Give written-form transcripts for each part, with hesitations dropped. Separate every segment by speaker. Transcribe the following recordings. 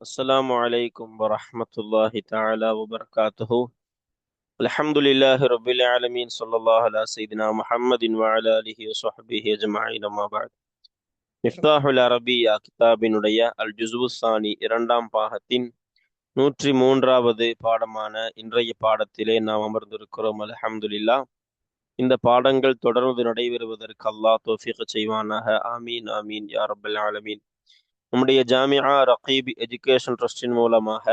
Speaker 1: السلام عليكم ورحمة الله تعالى وبركاته. الحمد لله رب العالمين صلى الله على سيدنا محمد وعلى آله وصحبه أجمعين ما بعد. மிஃப்தாஹுல் அரபியா கிதாபினுடைய அல் ஜுஸ்வு சானி இரண்டாம் பாகத்தின் 103வது பாடமான இன்றைய பாடத்திலே நாம் அமர்ந்திருக்கிறோம். அல்ஹம்துலில்லாஹ். இந்த பாடங்கள் தொடர்ந்து நடைபெறுவதற்கு அல்லாஹ் தௌஃபீக் செய்வானாக. ஆமீன் ஆமீன் யா ரப்பல் ஆலமீன். நம்முடைய ஜாமிஆ ரகீப் எஜுகேஷன் ட்ரஸ்டின் மூலமாக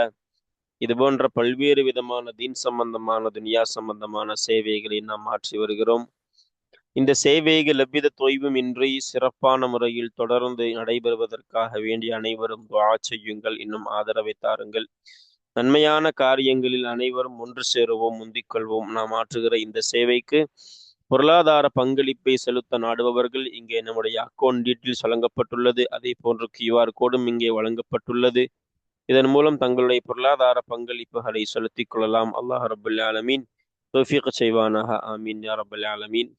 Speaker 1: இது போன்ற பல்வேறு விதமான தீன் சம்பந்தமான துனியா சம்பந்தமான சேவைகளை நாம் மாற்றி வருகிறோம். இந்த சேவைகள் எவ்வித தொய்வும் இன்றி சிறப்பான முறையில் தொடர்ந்து நடைபெறுவதற்காக வேண்டிய அனைவரும் துஆ செய்யுங்கள், இன்னும் ஆதரவை தாருங்கள். நன்மையான காரியங்களில் அனைவரும் ஒன்று சேருவோம், முந்திக்கொள்வோம். நாம் ஆற்றுகிற இந்த சேவைக்கு பொருளாதார பங்களிப்பை செலுத்த நாடுபவர்கள் இங்கே நம்முடைய அக்கௌண்ட் டீட்டெயில்ஸ் வழங்கப்பட்டுள்ளது. அதே போன்று QR கோடும் இங்கே வழங்கப்பட்டுள்ளது. இதன் மூலம் தங்களுடைய பொருளாதார பங்களிப்புகளை செலுத்திக் கொள்ளலாம். அல்லாஹ் ரபுல் ஆலமீன் தௌஃபீக் செய்வானாக. ஆமீன் யா ரபுல் ஆலமீன்.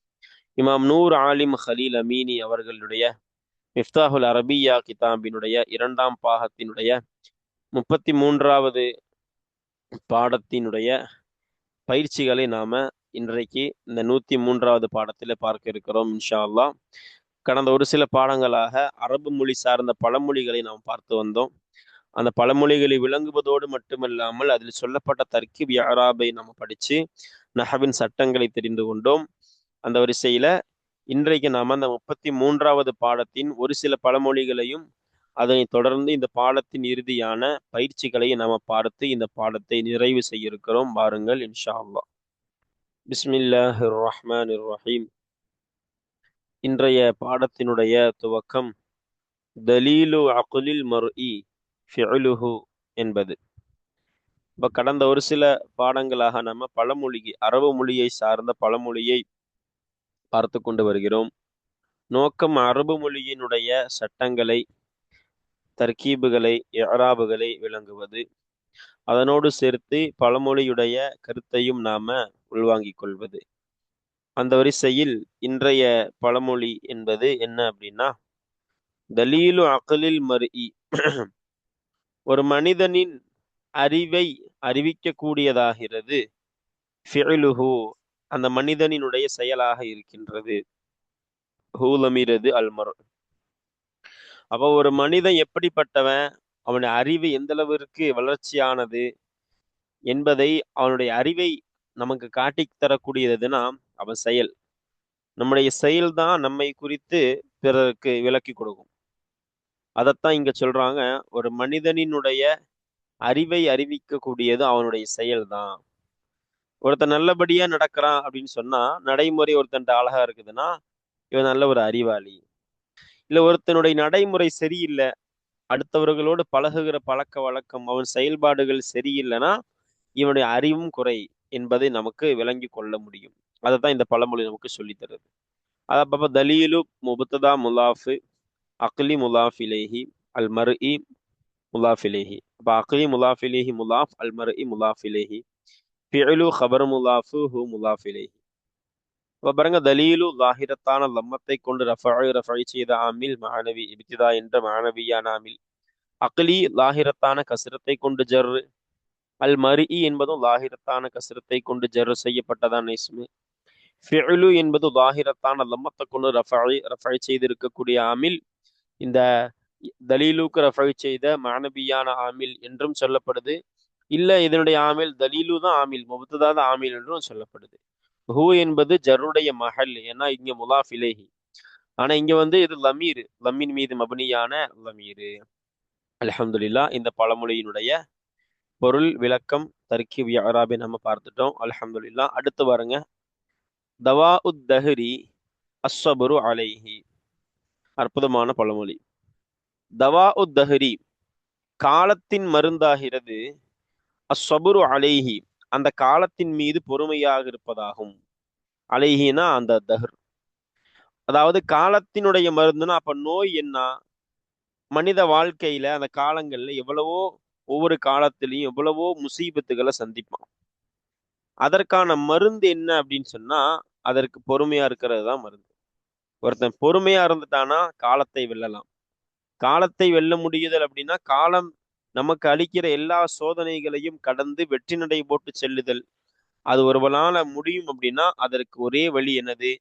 Speaker 1: இமாம் நூர் ஆலிம் ஹலீல் அமீனி அவர்களுடைய மிஃப்தாஹுல் அரபியா கிதாபினுடைய இரண்டாம் பாகத்தினுடைய 33வது பாடத்தினுடைய பயிற்சிகளை நாம இன்றைக்கு இந்த 103வது பாடத்தில் பார்க்க இருக்கிறோம் இன்ஷா அல்லாஹ். கடந்த ஒரு சில பாடங்களாக அரபு மொழி சார்ந்த பழமொழிகளை நாம் பார்த்து வந்தோம். அந்த பழமொழிகளை விளங்குவதோடு மட்டுமல்லாமல் அதில் சொல்லப்பட்ட தர்கீப் இஅராபை நம்ம படித்து நஹவின் சட்டங்களை தெரிந்து கொண்டோம். அந்த வரிசையில் இன்றைக்கு நாம் அந்த 33வது பாடத்தின் ஒரு சில பழமொழிகளையும் அதனை தொடர்ந்து இந்த பாடத்தின் இறுதியான பயிற்சிகளை நாம் பார்த்து இந்த பாடத்தை நிறைவு செய்ய இருக்கிறோம். பாருங்கள் இன்ஷா அல்லாஹ். பிஸ்மில்லாஹிர் ரஹ்மானிர் ரஹீம். இன்றைய பாடத்தினுடைய துவக்கம் தலீலு அக்லில் மர்இ ஃபிஅலுஹு என்பது. இப்போ கடந்த ஒரு சில பாடங்களாக நம்ம பழமொழி அரபு மொழியை சார்ந்த பழமொழியை பார்த்து கொண்டு வருகிறோம். நோக்கம் அரபு மொழியினுடைய சட்டங்களை, தர்கீபுகளை, இஅராபுகளை விளங்குவது. அதனோடு சேர்த்து பழமொழியுடைய கருத்தையும் நாம உள்வாங்கிக் கொள்வது. அந்த வரிசையில் இன்றைய பழமொழி என்பது என்ன அப்படின்னா, தலீலு அக்லில் மர்இ, ஒரு மனிதனின் அறிவை அறிவிக்கக்கூடியதாகிறது ஃபிஅலுஹு, அந்த மனிதனினுடைய செயலாக இருக்கின்றது. ஹூலமிரது அல்மர். அப்போ ஒரு மனிதன் எப்படிப்பட்டவன், அவனுடைய அறிவு எந்த அளவிற்கு வளர்ச்சியானது என்பதை, அவனுடைய அறிவை நமக்கு காட்டி தரக்கூடியதுன்னா அவன் செயல். நம்முடைய செயல்தான் நம்மை குறித்து பிறருக்கு விளக்கி கொடுக்கும். அதைத்தான் இங்க சொல்றாங்க, ஒரு மனிதனினுடைய அறிவை அறிவிக்கக்கூடியது அவனுடைய செயல்தான். ஒருத்தன் நல்லபடியா நடக்கிறான் அப்படின்னு சொன்னா, நடைமுறை ஒருத்தன் அழகா இருக்குதுன்னா இவன் நல்ல ஒரு அறிவாளி. இல்ல ஒருத்தனுடைய நடைமுறை சரியில்லை, அடுத்தவர்களோடு பழகுகிற பழக்க வழக்கம், அவன் செயல்பாடுகள் சரியில்லைன்னா இவனுடைய அறிவும் குறை என்பதை நமக்கு விளங்கி கொள்ள முடியும். அதை தான் இந்த பழமொழி நமக்கு சொல்லி தருது. அப்ப தலீலு முபத்ததா முலாஃபு, அக்லி முலாஃபிலேஹி, அல் மர்இ முலாஃபிலேஹி. அப்ப அக்லி முலாஃபிலேஹி முலாஃப், அல் மர்இ முலாஃபிலேஹி, ஃபிஅலு ஹபர் முலாஃபு ஹு முலாஃபிலேஹி. அப்ப பாருங்க, தலீலு லாஹிரத்தான லம்மத்தை கொண்டு ரஃபை செய்த ஆமில் மாணவி இப்திதா என்ற மாணவியான ஆமில். அக்லி லாஹிரத்தான கசிரத்தை கொண்டு ஜர். அல் மர்இ என்பதும் லாஹிரத்தான கசிரத்தை கொண்டு ஜர் செய்யப்பட்டதான இஸ்மு. ஃபிஅலு என்பது லாஹிரத்தான லம்மத்தை கொண்டு ரஃபை செய்திருக்கக்கூடிய ஆமில். இந்த தலீலுக்கு ரஃபை செய்த மாணவியான ஆமில் என்றும் சொல்லப்படுது. இல்ல இதனுடைய ஆமில் தலீலு தான் ஆமில், முபத்ததா தான் ஆமில் என்றும் சொல்லப்படுது. ஹூ என்பது ஜருடைய மஹல், ஏன்னா இங்க முலாஃபிலேஹி. ஆனா இங்க இது லமீர், லம்மின் மீது மபனியான லமீர். அல்ஹம்துலில்லாஹ். இந்த பழமொழியினுடைய பொருள் விளக்கம் தர்கீப் இஅராபை நம்ம பார்த்துட்டோம். அல்ஹம்துலில்லாஹ். அடுத்து பாருங்க, தவா உத் தஹ்ரி அஸ்ஸபுரு அலைஹி. அற்புதமான பழமொழி. தவா உத் தஹ்ரி, காலத்தின் மருந்தாகிறது. அஸ்ஸபுரு அலைஹி, அந்த காலத்தின் மீது பொறுமையாக இருப்பதாகும். அலைஹினா அந்த தஹர், அதாவது காலத்தினுடைய மருந்துனா அப்ப நோய் என்ன, மனித வாழ்க்கையில அந்த காலங்கள்ல எவ்வளவோ, ஒவ்வொரு காலத்திலையும் எவ்வளவோ முசீபத்துகளை சந்திப்பான். அதற்கான மருந்து என்ன அப்படின்னு சொன்னா, அதற்கு பொறுமையா இருக்கிறது தான் மருந்து. ஒருத்தன் பொறுமையா இருந்துட்டானா காலத்தை வெல்லலாம். காலத்தை வெல்ல முடியுதல் அப்படின்னா, காலம் நமக்கு அளிக்கிற எல்லா சோதனைகளையும் கடந்து வெற்றி நடை போட்டு செல்லுதல், அது ஒருவனால முடியும் அப்படின்னா அதற்கு ஒரே வழி என்னது?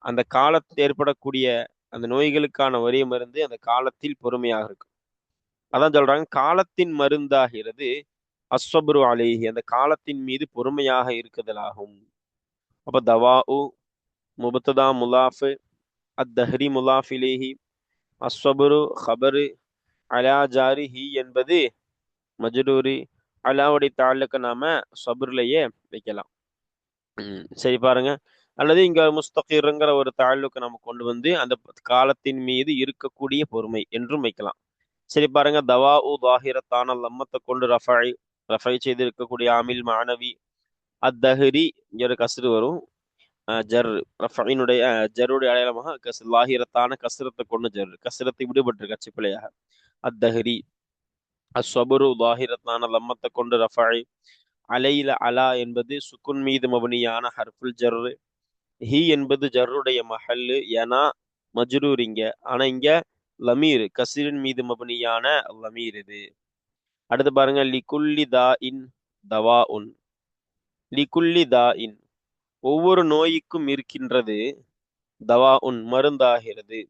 Speaker 1: அந்த காலத்தில் ஏற்படக்கூடிய அந்த நோய்களுக்கான ஒரே மருந்து அந்த காலத்தில் பொறுமையாக இருக்கும். அதான் சொல்றாங்க, காலத்தின் மருந்தாகிறது அஸ்ஸப்ரு அலைஹி, அந்த காலத்தின் மீது பொறுமையாக இருக்குதலாகும். அப்ப தவாஉ முபத்ததா முலாஃபு, அத்தஹ்ரி முலாஃப் இலைஹி, அஸ்ஸப்ரு ஹபரு, அலா ஜாரிஹி என்பது மஜ்ரூரி, அலாவுடைய தாலுக்கு நாம சபுர்லயே வைக்கலாம். சரி பாருங்க. அல்லது இங்க முஸ்தகிர்ங்கிற ஒரு தாலுக்கு நம்ம கொண்டு வந்து அந்த காலத்தின் மீது இருக்கக்கூடிய பொறுமை என்றும் வைக்கலாம். சரி பாருங்க, தவாஉ தாஹிரத்தான லம்மத்தை கொண்டு ரஃபை செய்து இருக்கக்கூடிய ஆமில் மாணவி, அத்தஹரி இங்க ஒரு கஸ்ரு வரும். ஜர் ரஃபைனுடைய ஜருடைய அடையாளமாக லாஹிரத்தான கஸ்ரத்தை கொண்டு ஜர், கஸ்ரத்தை விடுபட்டிருக்கு அச்சுப்பிழையாக. அத்தஹரி அஸ்ஸபுரு லாஹிரத்தான லம்மத்தை கொண்டு ரஃபை, அலைல அலா என்பது சுக்குன் மீது மபனியான ஹர்ஃபுல் ஜர், ஹி என்பது ஜர்ருடைய மஹல்லு, ஏனா மஜ்ரூர் இங்க. ஆனா இங்க லமீர் கசிரின் மீது மபனியான லமீர் இது. அடுத்து பாருங்க, லிகுல்லி தா இன் தவா உன், லிகுல்லி தா இன் ஒவ்வொரு நோய்க்கும் இருக்கின்றது, தவா உன் மருந்தாகிறது.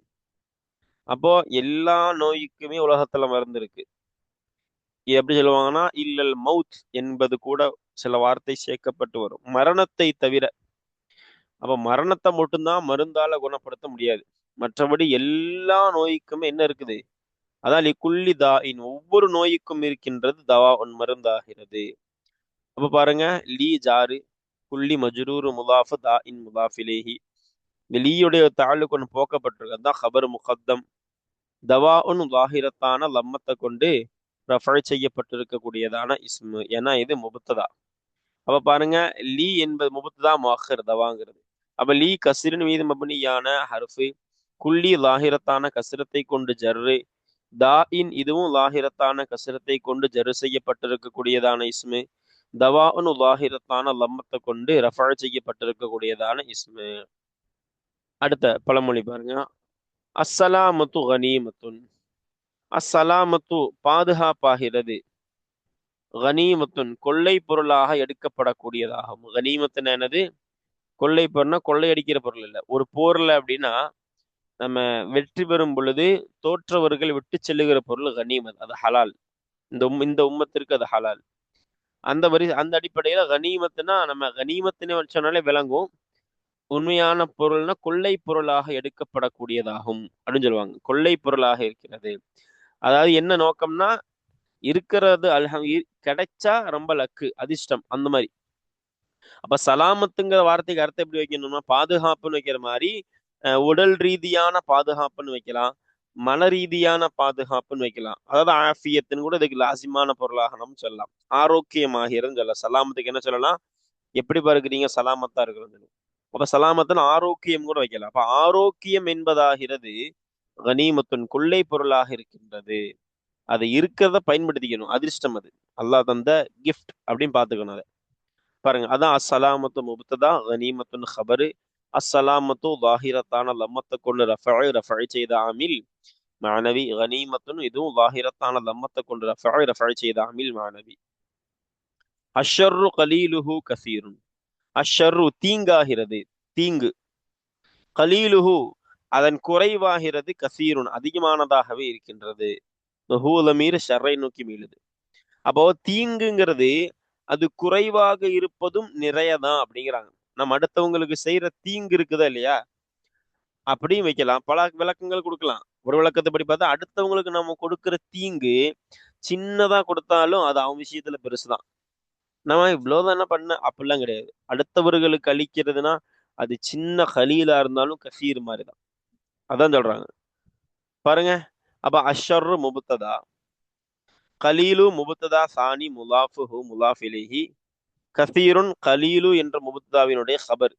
Speaker 1: அப்போ எல்லா நோய்க்குமே உலகத்துல மருந்து இருக்கு. எப்படி சொல்லுவாங்கன்னா, இல்லல் மவுத் என்பது கூட சில வார்த்தை சேர்க்கப்பட்டு வரும், மரணத்தை தவிர. அப்ப மரணத்தை மட்டும்தான் மருந்தால குணப்படுத்த முடியாது. மற்றபடி எல்லா நோய்க்குமே என்ன இருக்குது? அதான் லிகுல்லி தா இன் ஒவ்வொரு நோய்க்கும் இருக்கின்றது தவா உன் மருந்தாகிறது. அப்ப பாருங்க, லீ ஜாரு, குல்லி மஜ்ரூர் முலாஃபு தா இன் முலாஃபிலேஹி, லீயுடைய தாலுக்கு ஒன்று போக்கப்பட்டிருக்கு, அதுதான் ஹபர் முகத்தம். தவா உன் லாஹிரத்தான லம்மத்தை கொண்டு ரஃபை செய்யப்பட்டிருக்கக்கூடியதான இஸ்மு, ஏன்னா இது முபத்ததா. அப்ப பாருங்க, லீ என்பது முபத்ததா முஅக்கர் தவாங்கிறது. அப்ப லீ கசிரின் மீது மபனியான ஹர்ஃபு, குல்லி லாஹிரத்தான கசிரத்தை கொண்டு ஜர்ரு, தா இன் இதுவும் லாஹிரத்தான கசிரத்தை கொண்டு ஜர்ரு செய்யப்பட்டிருக்கக்கூடியதான இஸ்மு, தவா உன் லாஹிரத்தான லம்மத்தை கொண்டு ரஃபா செய்யப்பட்டிருக்கக்கூடியதான இஸ்மு. அடுத்த பழமொழி பாருங்க, அஸ்ஸலாமத்து கனீமத்துன், அஸ்ஸலாமத்து பாதுகாப்பாகிறது, கனீமத்துன் கொள்ளை பொருளாக எடுக்கப்படக்கூடியதாகும். கனீமத்துன்னு என்னது? கொள்ளை பொருள்னா கொள்ளையடிக்கிற பொருள் இல்லை. ஒரு போர்ல அப்படின்னா நம்ம வெற்றி பெறும் பொழுது தோற்றவர்கள் விட்டு செல்லுகிற பொருள் கனீமத், அது ஹலால். இந்த உம்மத்திற்கு அது ஹலால். அந்த அடிப்படையில கனீமத்துனா நம்ம கனீமத்துன்னு சொன்னாலே விளங்கும். உண்மையான பொருள்னா கொள்ளை பொருளாக எடுக்கப்படக்கூடியதாகும் அப்படின்னு சொல்லுவாங்க. கொள்ளை பொருளாக இருக்கிறது, அதாவது என்ன நோக்கம்னா இருக்கிறது கிடைச்சா ரொம்ப லக்கு, அதிர்ஷ்டம், அந்த மாதிரி. அப்ப சலாமத்துங்கிற வார்த்தைக்கு அர்த்தம் எப்படி வைக்கணும்னா பாதுகாப்புன்னு வைக்கிற மாதிரி உடல் ரீதியான பாதுகாப்புன்னு வைக்கலாம், மன ரீதியான பாதுகாப்புன்னு வைக்கலாம். அதாவது ஆஃபியத்துன்னு கூட இதுக்கு லாசிமான பொருளாக நம்ம சொல்லலாம். ஆரோக்கியமாகிறதுன்னு சொல்லலாம். சலாமத்துக்கு என்ன சொல்லலாம்? எப்படி பார்க்குறீங்க? சலாமத்தா இருக்கிறது. அப்ப சலாமத்துன்னு ஆரோக்கியம் கூட வைக்கலாம். அப்ப ஆரோக்கியம் என்பதாகிறது கனீமத்துன் கொள்ளை பொருளாக இருக்கின்றது. அதை இருக்கிறத பயன்படுத்திக்கணும், அதிர்ஷ்டம், அது அல்லாஹ் தந்த கிஃப்ட் அப்படின்னு பார்த்துக்கணும் அதை. பாருங்க, அதான் அஸ்ஸலாமத்து முபத்ததா, கனீமத்துன் ஹபரு, அஸ்ஸலாமத்து லாஹிரத்தான லம்மத்தை கொண்டு ரஃபை செய்த ஆமில் மாணவி, கனீமத்துன் இதுவும் லாஹிரத்தான லம்மத்தை கொண்டு ரஃபை செய்த ஆமில் மாணவி. அஷ்ஷர்ரு கலீலுஹு கசீருன், அஷ்ஷர்ரு தீங்காகிறது, தீங்கு, கலீலுஹு அதன் குறைவாகிறது, கசீருன் அதிகமானதாகவே இருக்கின்றது. ஹூலமீர் ஷர்ரை நோக்கி மீளுது. அப்போ தீங்குங்கிறது அது குறைவாக இருப்பதும் நிறையதான் அப்படிங்கிறாங்க. நம்ம அடுத்தவங்களுக்கு செய்யற தீங்கு இருக்குதா இல்லையா, அப்படியும் வைக்கலாம். பல விளக்கங்கள் கொடுக்கலாம். ஒரு விளக்கத்தை பார்த்தா அடுத்தவங்களுக்கு நம்ம கொடுக்கிற தீங்கு சின்னதா கொடுத்தாலும் அது அவன் விஷயத்துல பெருசுதான். நம்ம இவ்வளவுதான் என்ன பண்ண அப்படிலாம் கிடையாது. அடுத்தவர்களுக்கு அளிக்கிறதுனா அது சின்ன கலீலா இருந்தாலும் கசீர் மாதிரிதான். அதான் சொல்றாங்க பாருங்க. அப்ப அஷ்ஷர்ரு முபத்ததா, கலீலு முபத்ததா சானி முலாஃபுஹு முலாஃபிலிஹி, கசீருன் கலீலு என்ற முபத்ததாவினுடைய கபர்.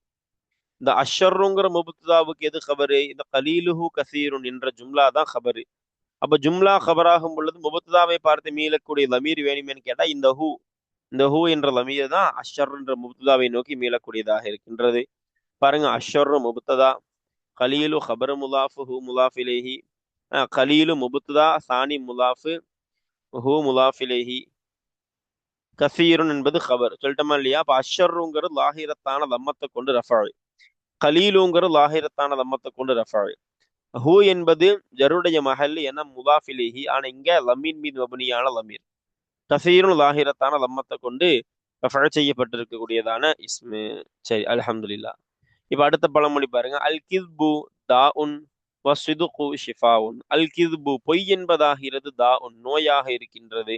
Speaker 1: இந்த அஷ்ஷர்ருங்கிற முபத்ததாவுக்கு எது கபரு? இந்த கலீலுஹு கசீருன் என்ற ஜும்லா தான் கபரு. அப்ப ஜும்லா கபராகும் பொழுது முபத்ததாவை பார்த்து மீளக்கூடிய லமீர் வேணுமேன்னு கேட்டா இந்த ஹூ என்ற லமீர் தான் அஷ்ஷர் என்ற முபத்ததாவை நோக்கி மீளக்கூடியதாக இருக்கின்றது. பாருங்க, அஷ்ஷர்ரு முபத்ததா, கலீலு கபரு முலாஃபுஹு முலாஃபிலிஹி, கலீலு முபத்ததா சானி முலாஃபு, ஹூ முலாஃபிலேஹி, கசீருன் என்பது ஹபர். சொல்லிட்டோமா இல்லையா? அப்ப அஷருங்கிறது லாஹிரத்தான லம்மத்தை கொண்டு ரஃபாய், கலீலுங்கிறது லாஹிரத்தான லம்மத்தை கொண்டு ரஃபாய். ஹூ என்பது ஜருடைய மஹல் என முலாஃபிலேஹி, ஆனா இங்க லமீன் மீது மபனியான லமீர். கசீருன் லாஹிரத்தான லம்மத்தை கொண்டு ரஃபா செய்யப்பட்டிருக்கக்கூடியதான இஸ்மு. சரி, அல்ஹம்துலில்லாஹ். இப்ப அடுத்த பழமொழி பாருங்க. அல் கிஸ்பு தாஉன் வஸ்ஸிதுகு ஷிஃபாஉன். அல் கிஸ்பு பொய் என்பதாகிறது, தாஉன் நோயாக இருக்கின்றது,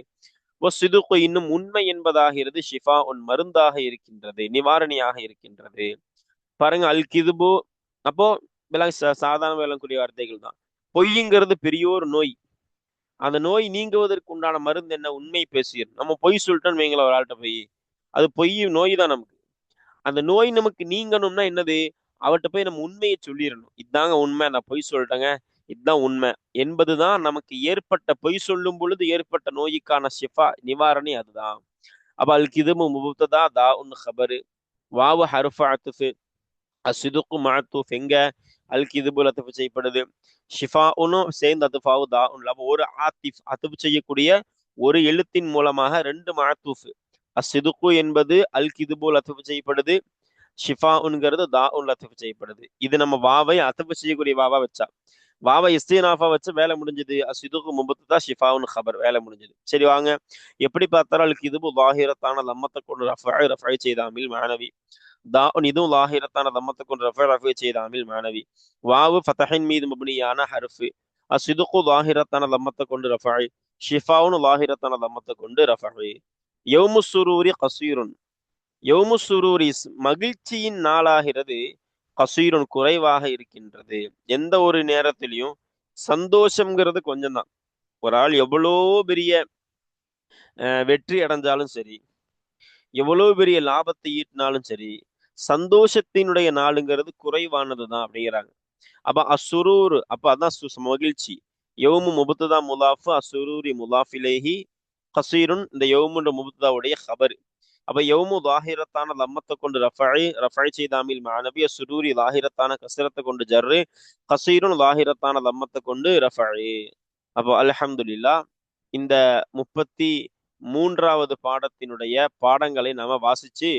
Speaker 1: வஸ்ஸிதுகு இன்னும் உண்மை என்பதாகிறது, ஷிஃபாஉன் மருந்தாக இருக்கின்றது, நிவாரணியாக இருக்கின்றது. பாருங்க, அல் கிஸ்பு அப்போ சாதாரண விளங்கக்கூடிய வார்த்தைகள் தான். பொய்ங்கிறது பெரியோர் நோய். அந்த நோய் நீங்குவதற்கு உண்டான மருந்து என்ன? உண்மை பேசிடும். நம்ம பொய் சொல்லிட்டோம்னு வைங்களேன் ஒரு ஆள்கிட்ட போய், அது பொய் நோய் தான் நமக்கு. அந்த நோய் நமக்கு நீங்கணும்னா என்னது? அவர்கிட்ட போய் நம்ம உண்மையை சொல்லிடணும். இதாங்க உண்மை, நான் பொய் சொல்லிட்டேங்க, இதுதான் உண்மை என்பதுதான் நமக்கு ஏற்பட்ட, பொய் சொல்லும் பொழுது ஏற்பட்ட நோய்க்கான ஷிஃபா, நிவாரணி அதுதான். அப்ப அல் கிதுமு முபத்ததா, தா உன் ஹபரு, வாவு ஹர்ஃபு அத்ஃபு, அஸ்ஸிதுகு மஅத்தூஃப். எங்க அல் கிதுபு அத்ஃபு செய்யப்படுது, ஷிஃபா உனும் சேர்ந்து அத்ஃபாவு தா உன். அப்ப ஒரு ஆத்திஃப் அத்ஃபு செய்யக்கூடிய ஒரு எழுத்தின் மூலமாக ரெண்டு மஅத்தூஃப். அஸ்ஸிதுகு என்பது அல் கிதுபு அத்ஃபு செய்யப்படுது, ஷிஃபாஉன்கிறது தாஉன் லத்தீஃப் செய்யப்படுது. இது நம்ம வாவை அத்தஃப் செய்யக்கூடிய வாவா வச்சா, வாவை இஸ்தினாஃபா வச்சு வேலை முடிஞ்சது. அஸ்ஸிதுகு முபத்ததா, ஷிஃபாஉன் ஹபர், வேலை முடிஞ்சது. சரி வாங்க, எப்படி பார்த்தாலும் அல் கிதுபு லாஹிரத்தான லம்மத்தை கொண்டு ரஃபை செய்தாமில் மாணவி, தாஉன் இதுவும் லாஹிரத்தான லம்மத்தை கொண்டு ரஃபை செய்தாமில் மாணவி, வாவு ஃபதஹின் மீது மப்னியான ஹர்ஃபு, அஸ்ஸிதுகு லாஹிரத்தான லம்மத்தை கொண்டு ரஃபை, ஷிஃபாஉன் லாஹிரத்தான லம்மத்தை கொண்டு ரஃபை. யௌமு சுரூரி கசீருன். யௌமு சுரூரிஸ் மகிழ்ச்சியின் நாளாகிறது, கசீருன் குறைவாக இருக்கின்றது. எந்த ஒரு நேரத்திலையும் சந்தோஷம்ங்கிறது கொஞ்சம் தான். ஒரு ஆள் எவ்வளோ பெரிய வெற்றி அடைஞ்சாலும் சரி, எவ்வளோ பெரிய லாபத்தை ஈட்டினாலும் சரி, சந்தோஷத்தினுடைய நாளுங்கிறது குறைவானது தான் அப்படிங்கிறாங்க. அப்ப அசுரூர், அப்ப அதான் மகிழ்ச்சி. யௌமு முபத்ததா முலாஃபு, அசுரூரி முலாஃபிலேஹி, கசீருன் இந்த யௌமுன்ற முபத்ததாவுடைய ஹபர். அப்ப யௌமு லாஹிரத்தான லம்மத்தை கொண்டு ரஃபை செய்தாமில் மாணவி, சுரூரி லாஹிரத்தான கசரத்தை கொண்டு ஜர்ரு, கசீருன் லாஹிரத்தான லம்மத்தை கொண்டு ரஃபை. அப்போ அல்ஹம்துலில்லாஹ், இந்த 33வது பாடத்தினுடைய பாடங்களை நாம வாசிச்சு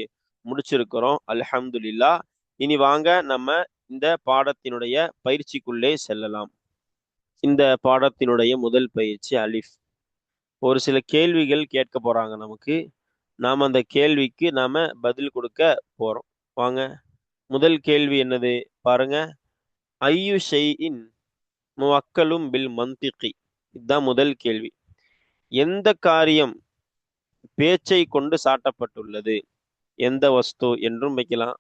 Speaker 1: முடிச்சிருக்கிறோம். அல்ஹம்துலில்லாஹ். இனி வாங்க நம்ம இந்த பாடத்தினுடைய பயிற்சிக்குள்ளே செல்லலாம். இந்த பாடத்தினுடைய முதல் பயிற்சி அலிஃப். ஒரு சில கேள்விகள் கேட்க போறாங்க நமக்கு, நாம அந்த கேள்விக்கு நாம பதில் கொடுக்க போறோம். வாங்க, முதல் கேள்வி என்னது பாருங்க. ஐயு ஷைஇன் முவக்கலும் பில் மந்திகி. இதுதான் முதல் கேள்வி. எந்த காரியம் பேச்சை கொண்டு சாட்டப்பட்டுள்ளது? எந்த வஸ்து என்றும் வைக்கலாம்.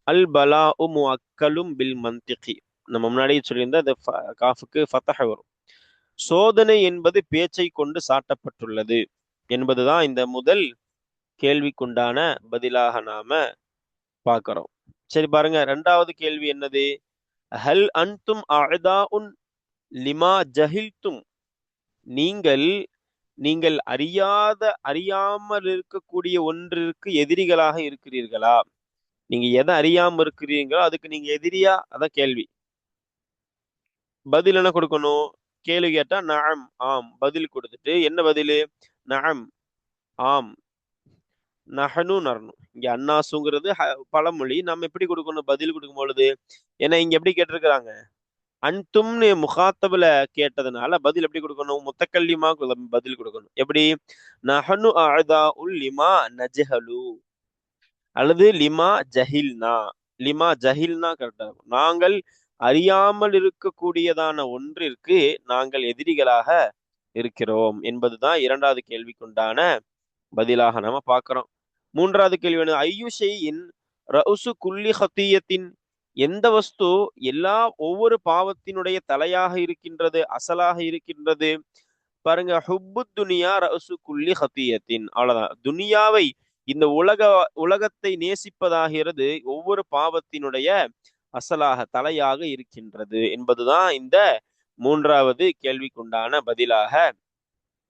Speaker 1: அல் பலாஉ முவக்கலும் பில் மந்திகி. நம்ம முன்னாடியே சொல்லியிருந்தா இந்த காஃபுக்கு ஃபத்தஹ் வரும். சோதனை என்பது பேச்சை கொண்டு சாட்டப்பட்டுள்ளது என்பதுதான் இந்த முதல் கேள்விக்குண்டான பதிலாக நாம பார்க்கிறோம். சரி பாருங்க, இரண்டாவது கேள்வி என்னது? ஹல் அன்தும் அஅதாஉன் லிமா ஜஹில்தும். நீங்கள் அறியாமல் இருக்கக்கூடிய ஒன்றிற்கு எதிரிகளாக இருக்கிறீர்களா? நீங்க எதை அறியாம இருக்கிறீங்களோ அதுக்கு நீங்க எதிரியா? அதான் கேள்வி. பதில் என்ன கொடுக்கணும்? கேள்வி கேட்டா நஅம், ஆம், பதில் கொடுத்துட்டு என்ன பதில்? நஅம், ஆம், நஹனு நர்னு. இங்க அன்னாசுங்கிறது பழமொழி. நம்ம எப்படி கொடுக்கணும் பதில் கொடுக்கும் பொழுது? ஏன்னா இங்க எப்படி கேட்டிருக்கிறாங்க, அன்தும்னு முகாத்தபுல கேட்டதுனால பதில் எப்படி கொடுக்கணும்? முத்தக்கல்லிமா பதில் கொடுக்கணும். எப்படி? நஹனு அஅதாஉல் லிமா நஜ்ஹலு, அல்லது லிமா ஜஹில்னா. லிமா ஜஹில்னா கரெக்டா இருக்கும். நாங்கள் அறியாமல் இருக்கக்கூடியதான ஒன்றிற்கு நாங்கள் எதிரிகளாக இருக்கிறோம் என்பதுதான் இரண்டாவது கேள்விக்குண்டான பதிலாக நாம பார்க்கிறோம். மூன்றாவது கேள்வி, ஐயு ஷைஇன் ரஉசு குல்லி ஹத்தியத்தின். எந்த வஸ்து ஒவ்வொரு பாவத்தினுடைய தலையாக இருக்கின்றது, அசலாக இருக்கின்றது? பாருங்க, ஹுப்பு துனியா ரஉசு குல்லி ஹத்தியத்தின். அவ்வளவுதான். துனியாவை, இந்த உலகத்தை நேசிப்பதாகிறது ஒவ்வொரு பாவத்தினுடைய அசலாக, தலையாக இருக்கின்றது என்பதுதான் இந்த மூன்றாவது கேள்விக்குண்டான பதிலாக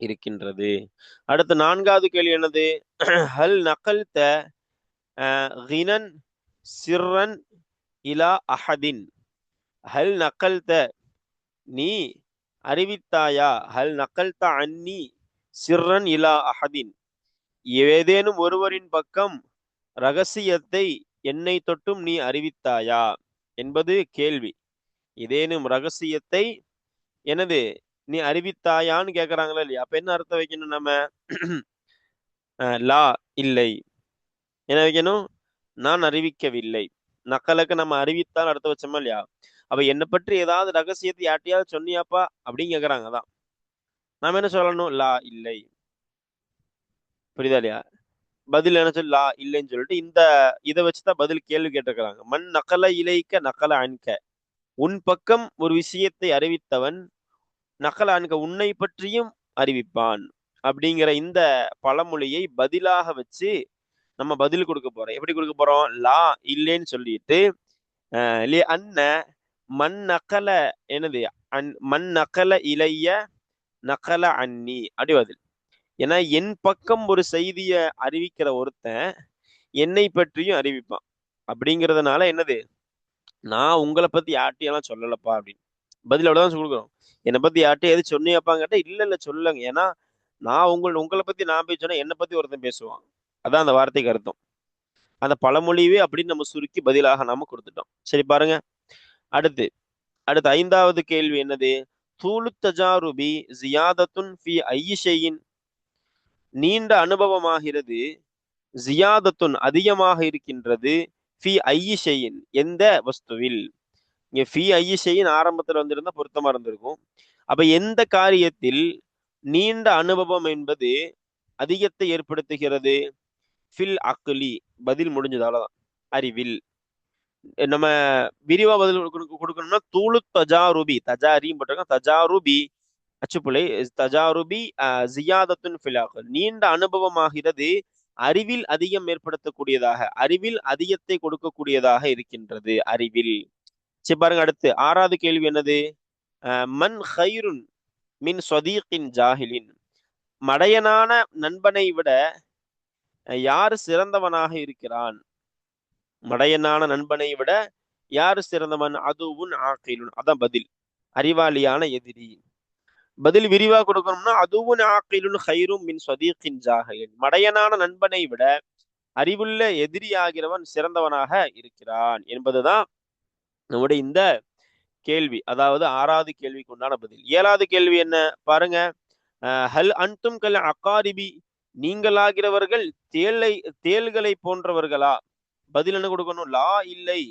Speaker 1: இருக்கின்றது. அடுத்த நான்காவது கேள்வி என்னது? ஹல் நகல்த கினன் சிர்ரன் இலா அஹதின். ஹல் நகல்த, நீ அறிவித்தாயா? ஹல் நகல்த அன்னி சிர்ரன் இலா அஹதின், ஏதேனும் ஒருவரின் பக்கம் ரகசியத்தை என்னை தொட்டும் நீ அறிவித்தாயா என்பது கேள்வி. ஏதேனும் ரகசியத்தை எனது நீ அறிவித்தாயான்னு கேக்குறாங்களா இல்லையா? அப்ப என்ன அர்த்தம் வைக்கணும் நம்ம? லா, இல்லை. என்ன வைக்கணும்? நான் அறிவிக்கவில்லை. நக்கலுக்கு நம்ம அறிவித்தால் அர்த்தம் வச்சோமா இல்லையா? அப்ப என்னை பற்றி ஏதாவது ரகசியத்தை யார்ட்டையாவது சொன்னியாப்பா அப்படின்னு கேக்குறாங்க. தான் நாம என்ன சொல்லணும்? லா, இல்லை. புரியுதா இல்லையா? பதில் என்ன சொல்லு? லா, இல்லைன்னு சொல்லிட்டு இதை வச்சுதான் பதில் கேள்வி கேட்டிருக்கிறாங்க. மண் நக்கல இலைக்க நக்கல அன்க, உன் பக்கம் ஒரு விஷயத்தை அறிவித்தவன் நக்கல அன்க உன்னை பற்றியும் அறிவிப்பான் அப்படிங்கிற இந்த பழமொழியை பதிலாக வச்சு நம்ம பதில் கொடுக்க போறோம். எப்படி கொடுக்க போறோம்? லா, இல்லைன்னு சொல்லிட்டு அன்ன மண் நக்கல என்னது மண் நக்கல இலைய நக்கல அன்னி அப்படி பதில். ஏன்னா என் பக்கம் ஒரு செய்திய அறிவிக்கிற ஒருத்தன் என்னை பற்றியும் அறிவிப்பான். அப்படிங்கிறதுனால என்னது, நான் உங்களை பத்தி யார்ட்டையெல்லாம் சொல்லலப்பா அப்படின்னு பதில் அவ்வளவுதான் கொடுக்குறோம். என்னை பத்தி யார்ட்டையும் எது சொன்னியாப்பான்னு கேட்டா இல்ல இல்ல சொல்லுங்க. ஏன்னா நான் உங்களை பத்தி நான் போய் சொன்னா என்னை பத்தி ஒருத்தன் பேசுவான். அதான் அந்த வார்த்தைக்கு அர்த்தம். அந்த பழமொழியவே அப்படின்னு நம்ம சுருக்கி பதிலாக நாம கொடுத்துட்டோம். சரி பாருங்க. அடுத்து அடுத்து 5வது கேள்வி என்னது? தூளு தஜாருபி ஜியாதத்துன் ஃபி ஐஷையின், நீண்ட அனுபவமாகிறது, ஜியாதத்துன் அதிகமாக இருக்கின்றது, ஃபி ஐஷையின் எந்த வஸ்துவில். இங்க ஃபி ஐஷையின் ஆரம்பத்துல வந்திருந்தா பொருத்தமா இருந்திருக்கும். அப்ப எந்த காரியத்தில் நீண்ட அனுபவம் என்பது அதிகத்தை ஏற்படுத்துகிறது? ஃபில் அக்லி, பதில் முடிஞ்சது அவ்வளவுதான். அறிவில். நம்ம விரிவா பதில் கொடுக்கணும்னா தூளு தஜாருபி, தஜாரியும் போட்டிருக்காங்க, தஜாருபி அச்சுப்புலை, தஜாருபி ஜியாதத்துன் ஃபில் அக்ல், நீண்ட அனுபவமாகிறது அறிவில் அதிகம் ஏற்படுத்தக்கூடியதாக, அறிவில் அதிகத்தை கொடுக்கக்கூடியதாக இருக்கின்றது அறிவில். சரி பாருங்க. அடுத்து 6வது கேள்வி என்னது? மன் ஹைருன் மின் சொதீக்கின் ஜாஹிலின், மடையனான நண்பனை விட யாரு சிறந்தவனாக இருக்கிறான்? மடையனான நண்பனை விட யாரு சிறந்தவன்? அதுவும் ஆக்கிலுன், அதான் பதில். அறிவாளியான எதிரி. பதில் விரிவா கொடுக்கணும்னா அதுவும் ஆக்கிலுன் ஹைரும் மின் சொதீக்கின் ஜாஹிலின், மடையனான நண்பனை விட அறிவுள்ள எதிரி ஆகிறவன் சிறந்தவனாக இருக்கிறான் என்பதுதான் நம்முடைய இந்த கேள்வி. அதாவது 6வது கேள்விக்கு உண்டான பதில். 7வது கேள்வி என்ன பாருங்க. ஹல் அன்தும் கல் அகாரிபி, நீங்களாகிறவர்கள் தேள்களை போன்றவர்களா? பதில் என்ன கொடுக்கணும்? லா, இல்லை.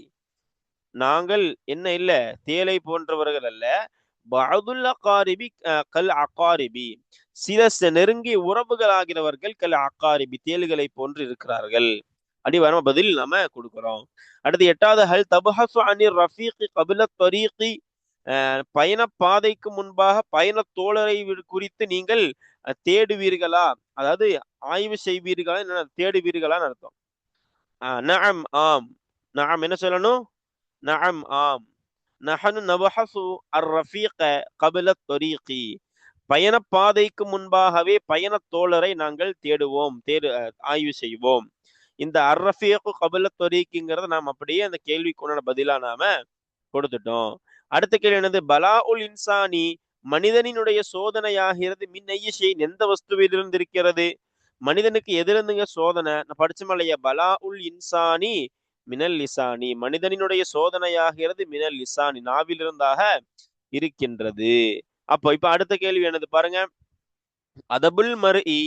Speaker 1: நாங்கள் என்ன இல்ல தேலை போன்றவர்கள் அல்ல. பஅதுல் அகாரிபி கல் அகாரிபி, சில நெருங்கிய உறவுகள் ஆகிறவர்கள் கல் அகாரிபி தேள்களை போன்று இருக்கிறார்கள். அப்படி வர பதில் நாம கொடுக்கிறோம். அடுத்து 8வது ஹல் தபஹசு அனிர் ரஃபீக் கபில தரீகி, பயண பாதைக்கு முன்பாக பயண தோழரை குறித்து நீங்கள் தேடுவீர்களா? அதாவது ஆய்வு செய்வீர்களா, தேடுவீர்களான்னு அர்த்தம். நஅம், ஆம். நஅம் என்ன சொல்லணும்? நஅம், ஆம். நஹனு நபஹசு அர் ரஃபீக கபில தரீகி, பயண பாதைக்கு முன்பாகவே பயண தோழரை நாங்கள் தேடுவோம், ஆய்வு செய்வோம். இந்த அர் ரஃபீகு கபில தரீகிங்கிறத நாம் அப்படியே அந்த கேள்விக்குண்டான பதிலா நாம கொடுத்துட்டோம். அடுத்த கேள்வி என்னது? பலா உல் இன்சானி, மனிதனினுடைய சோதனையாகிறது மின் ஐயஷைன், எந்த வஸ்துவிலிருந்து இருக்கிறது? மனிதனுக்கு எதிலிருந்துங்க சோதனை? நான் படிச்சோமா இல்லையா? பலா உல் இன்சானி மினல் லிசானி, மனிதனினுடைய சோதனையாகிறது மினல் லிசானி, நாவிலிருந்தாக இருக்கின்றது. இப்ப அடுத்த கேள்வி என்னது பாருங்க. அதபுல் மர்இ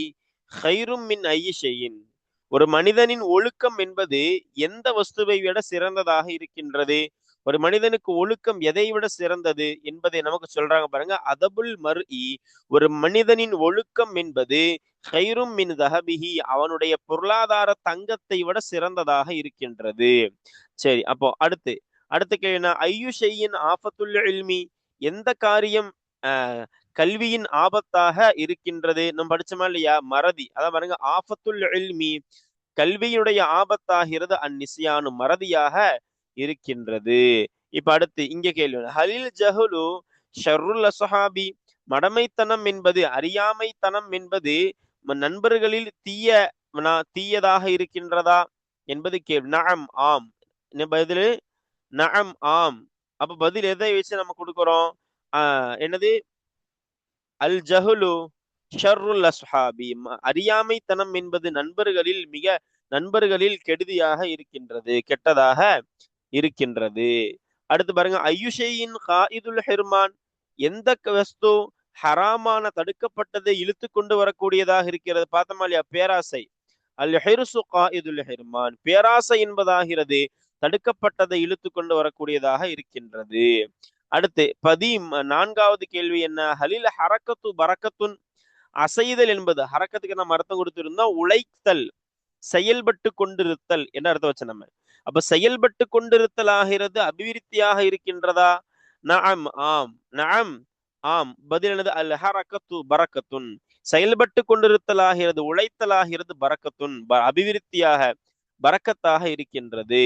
Speaker 1: ஹைரும் மின் ஐயஷையின், ஒரு மனிதனின் ஒழுக்கம் என்பது எந்த வஸ்துவை விட சிறந்ததாக இருக்கின்றது? ஒரு மனிதனுக்கு ஒழுக்கம் எதை விட சிறந்தது என்பதை நமக்கு சொல்றாங்க பாருங்க. அதபுல் மர்இ, ஒரு மனிதனின் ஒழுக்கம் என்பது ஹைரும் மின் தஹபிஹி, அவனுடைய பொருளாதார தங்கத்தை விட சிறந்ததாக இருக்கின்றது. சரி, அப்போ அடுத்த கேள்வி ஐயுஷையின் ஆஃபத்துல் இல்மி, எந்த காரியம் கல்வியின் ஆபத்தாக இருக்கின்றது? நம்ம படிச்சோமா இல்லையா? மறதி. அதான் பாருங்க, ஆஃபத்துல் இல்மி, கல்வியுடைய ஆபத்தாகிறது அந்நிசியானு, மறதியாக இருக்கின்றது. இப்ப அடுத்து இங்க கேள்வி, ஹலில் ஜஹுலு ஷர்ருல் அஸ்ஹாபி, மடமைத்தனம் என்பது, அறியாமைத்தனம் என்பது நண்பர்களில் தீயதாக இருக்கின்றதா என்பது கேள்வி. நஅம், ஆம். பதில் நஅம், ஆம். அப்ப பதில் எதை வச்சு நம்ம கொடுக்கிறோம்? என்னது? அல் ஜஹுலு ஷர்ருல் அஸ்ஹாபி, அறியாமைத்தனம் என்பது நண்பர்களில் கெடுதியாக இருக்கின்றது, கெட்டதாக இருக்கின்றது. அடுத்து பாருங்க, ஐயுஷையின் காயிதுல் ஹிர்மான், எந்த வஸ்து ஹராமான தடுக்கப்பட்டதை இழுத்து கொண்டு வரக்கூடியதாக இருக்கிறது. பார்த்தோமா இல்லையா? பேராசை. அல் ஹிர்சு காயிதுல் ஹிர்மான், பேராசை என்பதாகிறது தடுக்கப்பட்டதை இழுத்து கொண்டு வரக்கூடியதாக இருக்கின்றது. அடுத்து 14வது கேள்வி என்ன? ஹலில் ஹரக்கத்து பரக்கத்துன், அசைதல் என்பது ஹரக்கத்துக்கு நம்ம அர்த்தம் கொடுத்திருந்தோம், உழைத்தல், செயல்பட்டு கொண்டிருத்தல் என்ற அர்த்தம் வச்ச நம்ம. அப்ப செயல்பட்டு கொண்டிருத்தல் ஆகிறது அபிவிருத்தியாக இருக்கின்றதா? நஅம், ஆம். நஅம், ஆம். பதில் என்னது? அல் ஹரக்கத்து பரக்கத்துன், செயல்பட்டு கொண்டிருத்தல் ஆகிறது, உழைத்தல் ஆகிறது பரக்கத்துன், அபிவிருத்தியாக, பரக்கத்தாக இருக்கின்றது.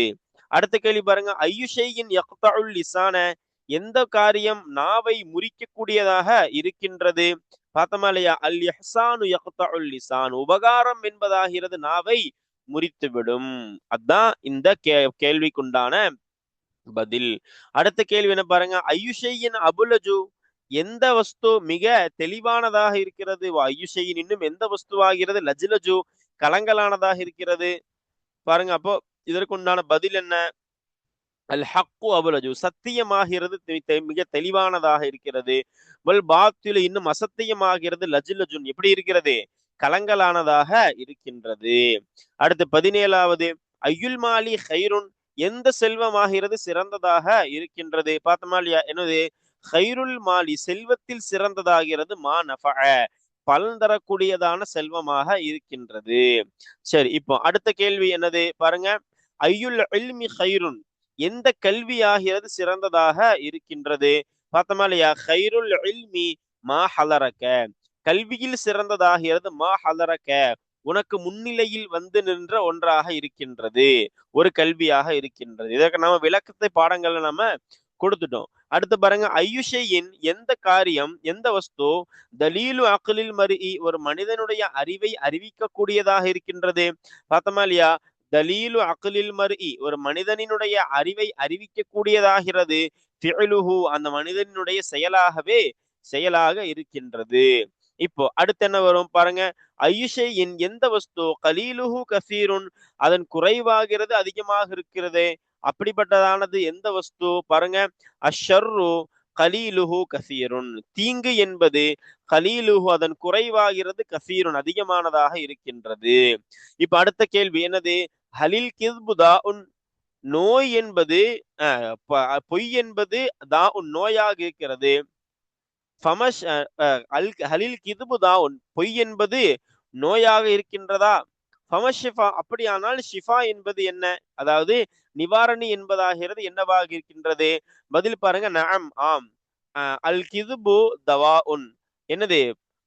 Speaker 1: அடுத்த கேள்வி பாருங்க, ஐயுஷையின் யக்தஉல் லிசான, எந்த காரியம் நாவை முறிக்கக்கூடியதாக இருக்கின்றது? பார்த்தோமா இல்லையா? அல் இஹ்சானு யக்தஉல் லிசான், உபகாரம் என்பதாகிறது நாவை முறித்துவிடும். அதான் இந்த கேள்விக்குண்டான பதில். அடுத்த கேள்வி என்ன பாருங்க, ஐயுஷையின் அபுலஜு, எந்த வஸ்து மிக தெளிவானதாக இருக்கிறது? ஐயுஷையின், இன்னும் எந்த வஸ்துவாகிறது லஜ்லஜு, கலங்கலானதாக இருக்கிறது? பாருங்க, அப்போ இதற்குண்டான பதில் என்ன? அல் ஹக்கு அபுலஜு, சத்தியமாகிறது மிக தெளிவானதாக இருக்கிறது. வல் பாத்திலு, இன்னும் அசத்தியமாகிறது லஜ்லஜுன், எப்படி இருக்கிறது? கலங்கலானதாக இருக்கின்றது. அடுத்து 17வது, ஐயுல் மாலி ஹைருன், எந்த செல்வமாகிறது சிறந்ததாக இருக்கின்றது? பார்த்தோமா இல்லையா? என்னது? ஹைருல் மாலி, செல்வத்தில் சிறந்ததாகிறது மா நஃபஅ, பலன் தரக்கூடியதான செல்வமாக இருக்கின்றது. சரி, இப்போ அடுத்த கேள்வி என்னது பாருங்க, ஐயுல் இல்மி ஹைருன், எந்த கல்வி ஆகிறது சிறந்ததாக இருக்கின்றது? பார்த்தோமா இல்லையா? ஹைருல் இல்மி மா ஹலரக்க, கல்வியில் சிறந்ததாகிறது மா ஹலரக்க, உனக்கு முன்னிலையில் வந்து நின்ற ஒன்றாக இருக்கின்றது, ஒரு கல்வியாக இருக்கின்றது. இதற்கு நாம விளக்கத்தை பாடங்கள்ல நாம கொடுத்துட்டோம். அடுத்து பாருங்க, ஐயுஷையின், எந்த காரியம், எந்த வஸ்து தலீலு அக்லில் மர்இ, ஒரு மனிதனுடைய அறிவை அறிவிக்கக்கூடியதாக இருக்கின்றது? பார்த்தோமா இல்லையா? தலீலு அக்லில் மர்இ, ஒரு மனிதனினுடைய அறிவை அறிவிக்கக்கூடியதாகிறது ஃபிஅலுஹு, அந்த மனிதனுடைய செயலாக இருக்கின்றது. இப்போ அடுத்து என்ன வரும் பாருங்க, ஐயுஷையின், எந்த வஸ்து கலீலுஹு கசீருன், அதன் குறைவாகிறது அதிகமாக இருக்கிறது, அப்படிப்பட்டதானது எந்த வஸ்து? பாருங்க, அஷ்ஷர்ரு கலீலுஹு கசீருன், தீங்கு என்பது கலீலுஹு, அதன் குறைவாகிறது, கசீருன், அதிகமானதாக இருக்கின்றது. இப்ப அடுத்த கேள்வி என்னது? ஹலில் கிஸ்பு தாஉன், நோய் என்பது பொய் என்பது தாஉன், நோயாக இருக்கிறது. ஃபமஷ் ஹலில் கிதுபு தாஉன், பொய் என்பது நோயாக இருக்கின்றதா? ஃபமஷிஃபா, அப்படியானால் ஷிஃபா என்பது என்ன? அதாவது நிவாரணி என்பதாகிறது என்னவாக இருக்கின்றது? பதில் பாருங்க, நஅம், ஆம். அல் கிதுபு தவாஉன், என்னது?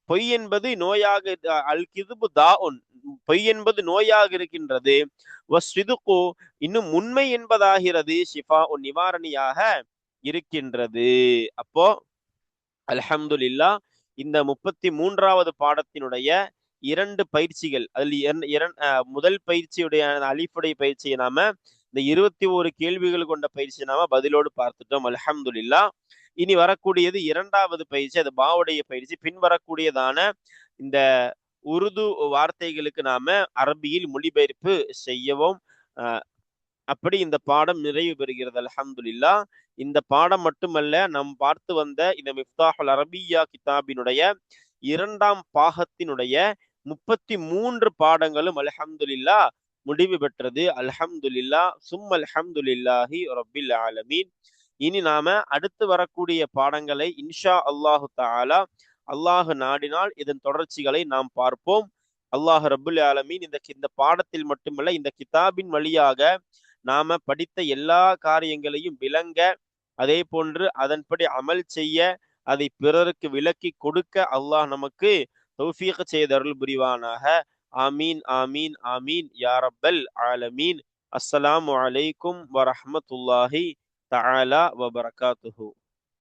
Speaker 1: பொய் என்பது நோயாக, அல் கிதுபு தாஉன், பொய் என்பது நோயாக இருக்கின்றது. வஸ்ஸிதுகு, இன்னும் உண்மை என்பதாகிறது ஷிஃபா, நிவாரணியாக இருக்கின்றது. அப்போ அல்ஹம்துலில்லா, இந்த 33வது பாடத்தினுடைய 2 பயிற்சிகள், அதில் முதல் பயிற்சியுடைய அலிஃபுடைய பயிற்சியை நாம, இந்த 21 கேள்விகள் கொண்ட பயிற்சியை நாம பதிலோடு பார்த்துட்டோம். அல்ஹம்துலில்லா. இனி வரக்கூடியது 2வது பயிற்சி, அது பாவுடைய பயிற்சி. பின் வரக்கூடியதான இந்த உருது வார்த்தைகளுக்கு நாம அரபியில் மொழிபெயர்ப்பு செய்யவும். அப்படி இந்த பாடம் நிறைவு பெறுகிறது. அல்ஹம்துலில்லா. இந்த பாடம் மட்டுமல்ல, நாம் பார்த்து வந்த இந்த மிஃப்தாஹுல் அரபியா கிதாபினுடைய 2ஆம் பாகத்தினுடைய 33 பாடங்களும் அல்ஹம்துலில்லா முடிவு பெற்றது. அல்ஹம்துலில்லா, அல்ஹம்துலில்லாஹி ரப்பில் ஆலமீன். இனி நாம அடுத்து வரக்கூடிய பாடங்களை இன்ஷா அல்லாஹு தஆலா, அல்லாஹ் நாடினால் இதன் தொடர்ச்சிகளை நாம் பார்ப்போம். அல்லாஹ் ரப்புல் ஆலமீன் இந்த பாடத்தில் மட்டுமல்ல, இந்த கிதாபின் வழியாக நாம படித்த எல்லா காரியங்களையும் விளங்க, அதே போன்று அதன்படி அமல் செய்ய, அதை பிறருக்கு விளக்கி கொடுக்க அல்லாஹ் நமக்கு தௌஃபீக் செய்து அருள் புரிவானாக. ஆமீன், ஆமீன், ஆமீன் யா ரப்பல் ஆலமீன். அஸ்ஸலாமு அலைக்கும் வரஹ்மத்துல்லாஹி தஆலா வபரகாத்துஹு.